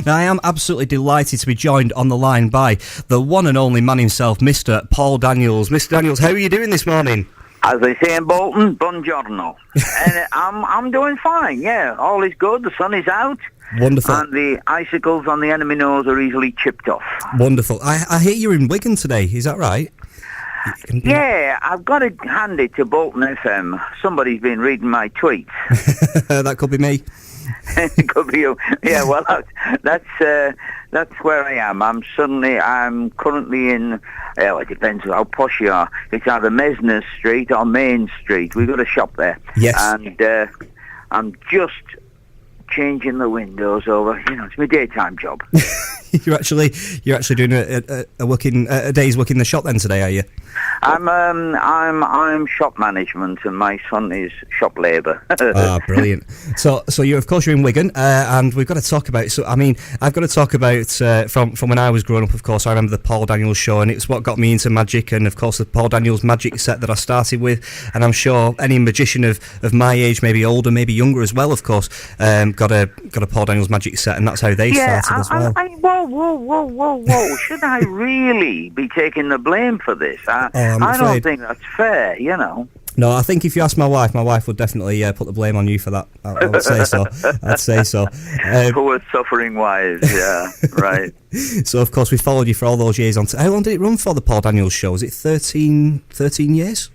Now, I am absolutely delighted to be joined on the line by the one and only man himself, Mr. Paul Daniels. Mr. Daniels, how are you doing this morning? As they say in Bolton, buongiorno. And I'm doing fine, yeah. All is good, the sun is out. Wonderful. And the icicles on the enemy nose are easily chipped off. Wonderful. I hear you're in Wigan today, is that right? Yeah, I've got to hand it to Bolton FM. Somebody's been reading my tweets. That could be me. It could be you. Yeah, well, that's where I am. I'm currently in, it depends how posh you are. It's either Mesner Street or Main Street. We've got a shop there. Yes. And I'm just changing the windows over. It's my daytime job. You're actually doing a day's work in the shop then today, are you? I'm shop management, and my son is shop labour. Brilliant. So you're in Wigan, and we've got to talk about. So I mean, I've got to talk about from when I was growing up. Of course, I remember the Paul Daniels show, and it's what got me into magic, and of course the Paul Daniels magic set that I started with. And I'm sure any magician of my age, maybe older, maybe younger as well, of course, got a Paul Daniels magic set, and that's how they started as well. Whoa! Should I really be taking the blame for this? I don't think that's fair, No, I think if you ask my wife would definitely put the blame on you for that. I would say so. I'd say so. Poor suffering wives, yeah, right. So, of course, we followed you for all those years. How long did it run for, the Paul Daniels show? Was it 13 years?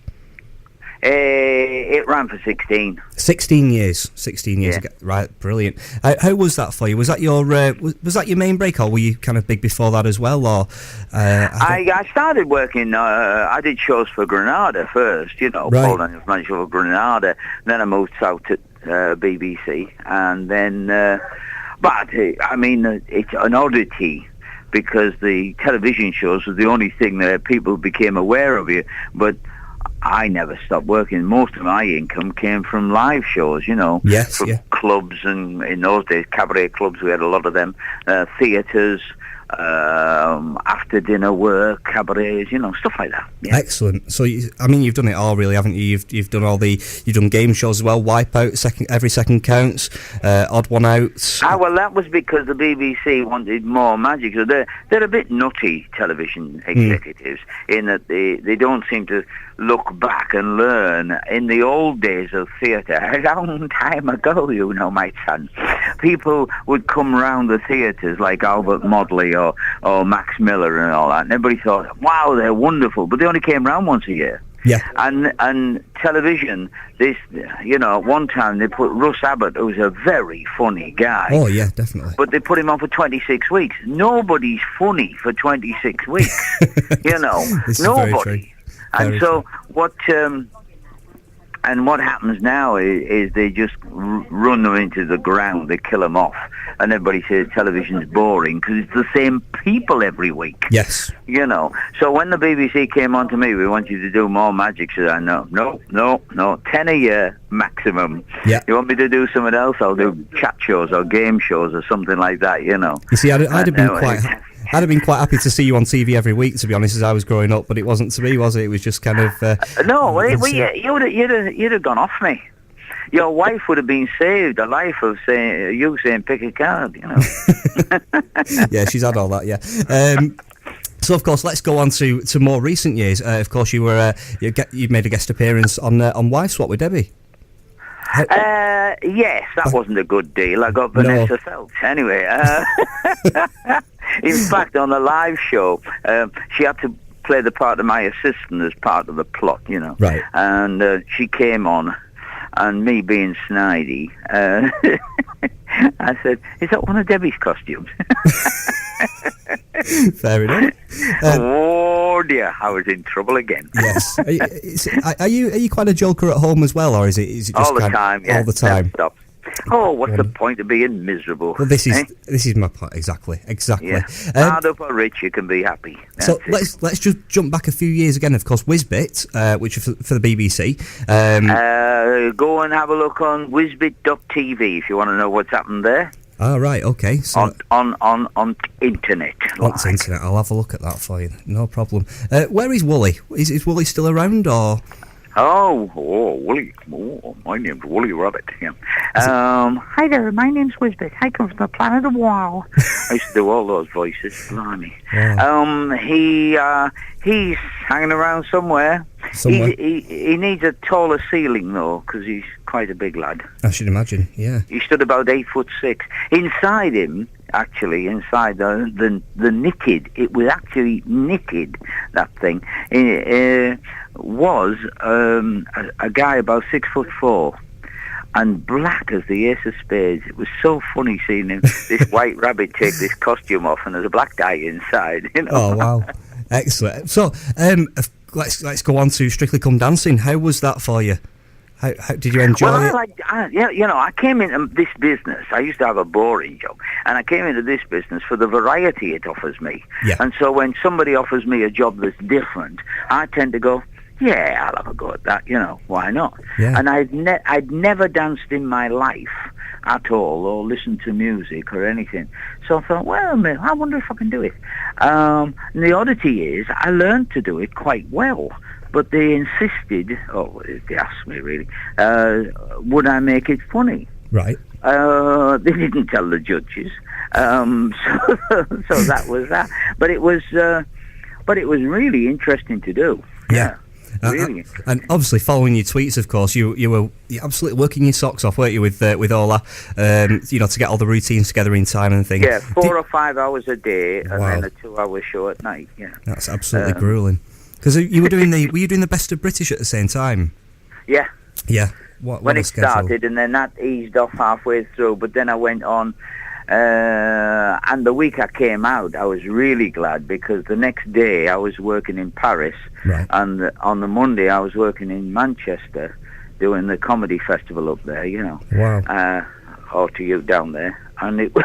It ran for 16. 16 years. 16 years ago. Right, brilliant. How was that for you? Was that your was that your main break, or were you kind of big before that as well? Or I started working. I did shows for Granada first. Right. Paul Daniels managed for Granada. Then I moved south to BBC, and then. But I mean, it's an oddity. Because the television shows were the only thing that people became aware of you, but I never stopped working. Most of my income came from live shows, Yes, from clubs, and in those days, cabaret clubs, we had a lot of them, theatres, after dinner work, cabarets, stuff like that. Yeah. Excellent. So, you've done it all, really, haven't you? You've done you've done game shows as well, Wipeout, every second counts, Odd One Out. Well, that was because the BBC wanted more magic. So they're a bit nutty, television executives, in that they don't seem to look back and learn. In the old days of theatre, a long time ago, my son, people would come round the theatres like Albert Modley or Max Miller and all that, and everybody thought, wow, they're wonderful, but they only came round once a year. Yeah. And television, one time they put Russ Abbott, who's a very funny guy. Oh, yeah, definitely. But they put him on for 26 weeks. Nobody's funny for 26 weeks. Nobody. And so what happens now is they just run them into the ground, they kill them off, and everybody says television's boring because it's the same people every week. Yes. So when the BBC came on to me, we want you to do more magic, so I no, 10 a year maximum. Yeah. You want me to do something else? I'll do chat shows or game shows or something like that, You see, I'd have been quite happy to see you on TV every week, to be honest, as I was growing up, but it wasn't to be, was it? It was just kind of... you'd have gone off me. Your wife would have been saved a life of saying pick a card, Yeah, she's had all that, yeah. So, of course, let's go on to more recent years. Of course, you made a guest appearance on Wife Swap with Debbie. Yes, that wasn't a good deal. I got Vanessa Feltz. Anyway, in fact, on the live show, she had to play the part of my assistant as part of the plot, Right. And she came on, and me being snidey, I said, "Is that one of Debbie's costumes?" Fair enough. Oh dear, I was in trouble again. Yes. Are you quite a joker at home as well, or is it just all the time? Yeah, all the time. Stop. Oh, what's the point of being miserable? Well, this is my point exactly. Yeah. Hard up or rich, you can be happy. So let's just jump back a few years again. Of course, Whizbit, which is for the BBC. Go and have a look on whizbit.tv if you want to know what's happened there. Oh, right, okay. So on internet. On internet, I'll have a look at that for you. No problem. Where is Wooly? Is Wooly still around, or...? Woolly. Oh, my name's Woolly Rabbit. Yeah. Hi there, my name's Wisbit. I come from the planet of Wow. I used to do all those voices. Blimey. Yeah. He's hanging around somewhere. He needs a taller ceiling, though, because he's quite a big lad. I should imagine, yeah. He stood about 8'6". Inside him, actually, inside the knitted, it was actually knitted, that thing, was a guy about 6'4", and black as the ace of spades. It was so funny seeing him, this white rabbit take this costume off, and there's a black guy inside, you know. Oh, wow. Excellent. So, let's go on to Strictly Come Dancing. How was that for you? How did you enjoy it? I came into this business. I used to have a boring job, and I came into this business for the variety it offers me. Yeah. And so when somebody offers me a job that's different, I tend to go, yeah, I'll have a go at that. You know, why not? Yeah. And I'd never danced in my life at all, or listened to music or anything. So I thought, well, I wonder if I can do it. And the oddity is, I learned to do it quite well. But they insisted, they asked me really, would I make it funny? Right. They didn't tell the judges, so that was that. But it was really interesting to do. Yeah. Really. And obviously, following your tweets, of course, you were absolutely working your socks off, weren't you, with Ola? To get all the routines together in time and things. Yeah, 4 or 5 hours a day, and then a 2-hour show at night. Yeah. That's absolutely grueling. Because were you doing the Best of British at the same time? Yeah. Yeah. When it started, and then that eased off halfway through. But then I went on, and the week I came out, I was really glad, because the next day I was working in Paris, right. And on the Monday I was working in Manchester, doing the comedy festival up there. You know. Wow. Or to you down there, and it was,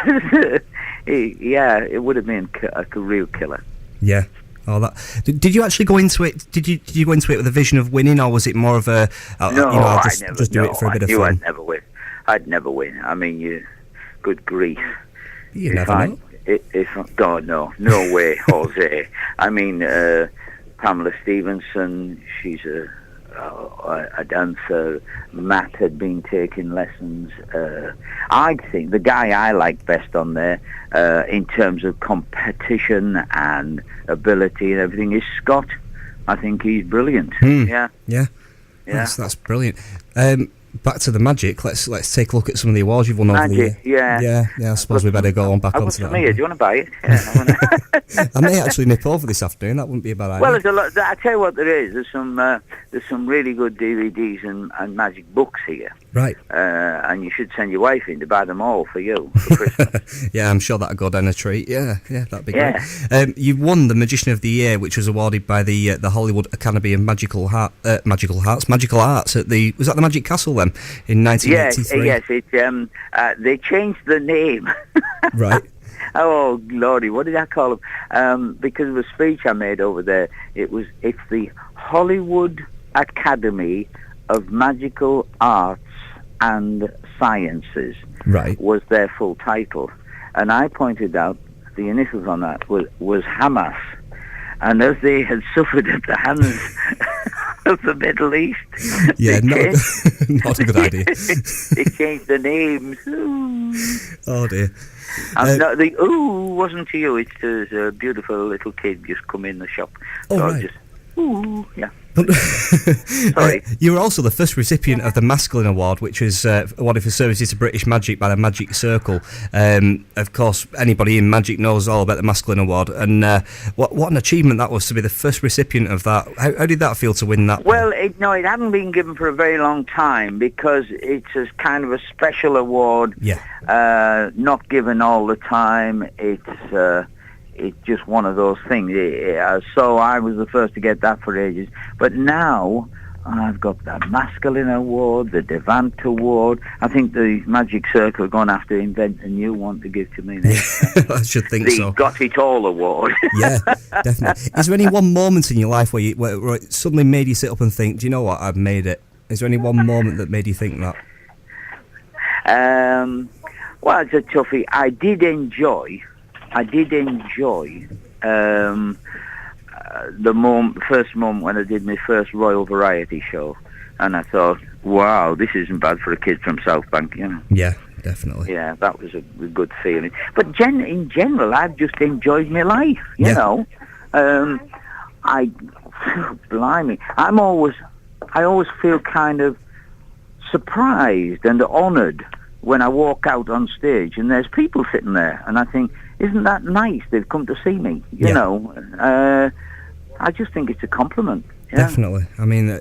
it would have been a real killer. Yeah. Oh, that. Did you actually go into it? Did you go into it with a vision of winning, or was it more of a? No, I'll just do it for a bit of fun. I'd never win. I'd never win. I mean, good grief. You never know. God, no way, Jose. I mean, Pamela Stevenson. She's a dancer. Matt had been taking lessons. I think the guy I like best on there, in terms of competition and ability and everything, is Scott. I think he's brilliant. Yeah. That's brilliant. Back to the magic. Let's take a look at some of the awards you've won over the year. Yeah. I suppose we better go on back onto that. Do you want to buy it? Yeah, I may actually nip over this afternoon. That wouldn't be a bad idea. Well, there's a lot. I tell you what, there is. There's some really good DVDs and magic books here. Right. And you should send your wife in to buy them all for you for Christmas. Yeah, I'm sure that'd go down a treat. Yeah, that'd be great. You won the Magician of the Year, which was awarded by the Hollywood Academy of Magical Arts at the was that the Magic Castle then in 1983? Yes. They changed the name. Right. Oh lordy, what did I call them? Because of a speech I made over there, it's the Hollywood Academy of Magical Arts and Sciences. Right. Was their full title, and I pointed out the initials on that was Hamas, and as they had suffered at the hands of the Middle East, not a good idea. They changed the names. Oh dear. And the ooh wasn't to you. It's a beautiful little kid just come in the shop. Oh, so right. Just ooh, yeah. Sorry. You were also the first recipient of the Masculine Award, which was awarded for services to British magic by the Magic Circle. Of course, anybody in magic knows all about the Masculine Award, and what an achievement that was to be the first recipient of that. How did that feel to win that? Well, it hadn't been given for a very long time, because it's a kind of a special award. Yeah. Not given all the time. It's just one of those things. So I was the first to get that for ages. But now I've got the Masculine Award, the Devant Award. I think the Magic Circle are going to have to invent a new one to give to me next. I should think so. The Got It All Award. Yeah, definitely. Is there any one moment in your life where it suddenly made you sit up and think, do you know what, I've made it? Is there any one moment that made you think that? Well, it's a toughie. I did enjoy the first moment when I did my first Royal Variety show, and I thought, wow, this isn't bad for a kid from South Bank, you know. Yeah, definitely. Yeah, that was a good feeling. But in general, I've just enjoyed my life, you know. Blimey, I always feel kind of surprised and honoured when I walk out on stage and there's people sitting there, and I think, isn't that nice? They've come to see me, you know. I just think it's a compliment. Yeah. Definitely. I mean,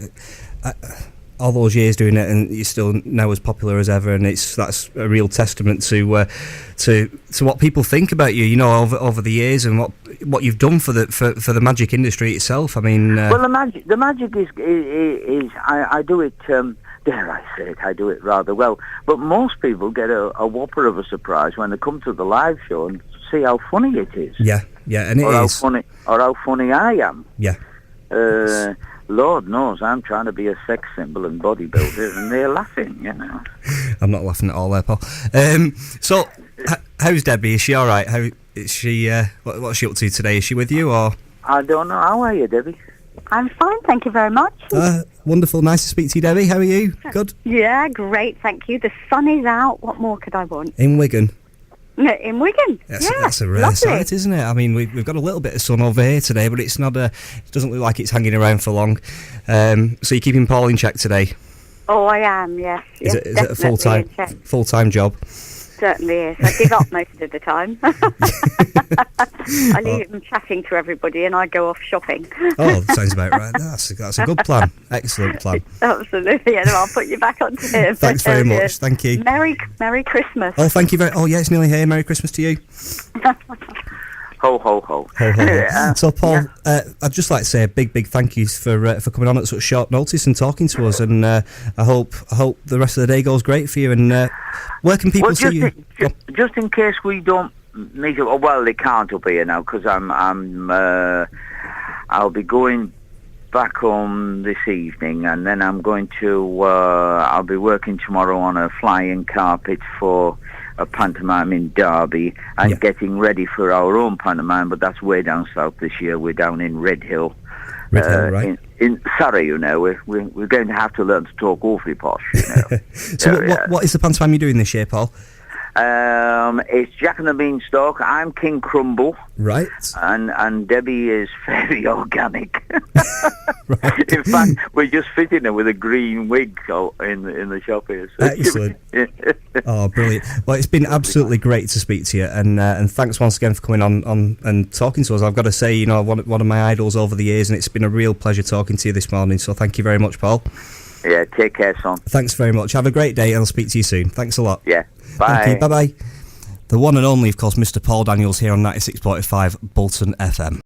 all those years doing it, and you're still now as popular as ever, and that's a real testament to what people think about you, you know, over the years, and what you've done for the magic industry itself. I mean, well, the magic is I do it. Dare I say it? I do it rather well. But most people get a whopper of a surprise when they come to the live show and see how funny it is. Yeah, and it is. How funny I am. Yeah. Lord knows I'm trying to be a sex symbol and bodybuilder, and they're laughing, you know. I'm not laughing at all there, Paul. So, how's Debbie? Is she all right? How is she? What's she up to today? Is she with you, or? I don't know. How are you, Debbie? I'm fine, thank you very much. Wonderful, nice to speak to you, Debbie. How are you? Good? Yeah, great, thank you. The sun is out. What more could I want? In Wigan? No, in Wigan. That's a rare sight, isn't it? I mean, we've got a little bit of sun over here today, but it's not. It doesn't look like it's hanging around for long. So you're keeping Paul in check today? Oh, I am. Yes. Is it a full-time job? Certainly is. I give up most of the time. I leave him chatting to everybody, and I go off shopping. Oh, that sounds about right. That's a good plan. Excellent plan. Absolutely. And I'll put you back on to him. Thanks very much. Thank you. Merry Christmas. Oh, thank you very. Oh, yeah, it's nearly here. Merry Christmas to you. Ho, ho, ho. Ho, ho, ho. So, Paul, I'd just like to say a big thank you for coming on at such short notice and talking to us, and I hope the rest of the day goes great for you. And where can people see you? Just in case we don't meet up, well, they can't up here now, because I'll be going back home this evening, and then I'm going to I'll be working tomorrow on a flying carpet for a pantomime in Derby, and getting ready for our own pantomime, but that's way down south this year. We're down in Redhill. Right. In Surrey, you know. We're going to have to learn to talk awfully posh, you know. So what is the pantomime you're doing this year, Paul? It's Jack and the Beanstalk. I'm King Crumble. Right. And Debbie is very organic. Right. In fact, we're just fitting her with a green wig in the shop here. So excellent. Oh, brilliant. Well, it's been absolutely great to speak to you, and thanks once again for coming on and talking to us. I've got to say, you know, one of my idols over the years, and it's been a real pleasure talking to you this morning, so thank you very much, Paul. Yeah, take care, son. Thanks very much. Have a great day, and I'll speak to you soon. Thanks a lot. Yeah, bye. Thank you. Bye-bye. The one and only, of course, Mr. Paul Daniels here on 96.5 Bolton FM.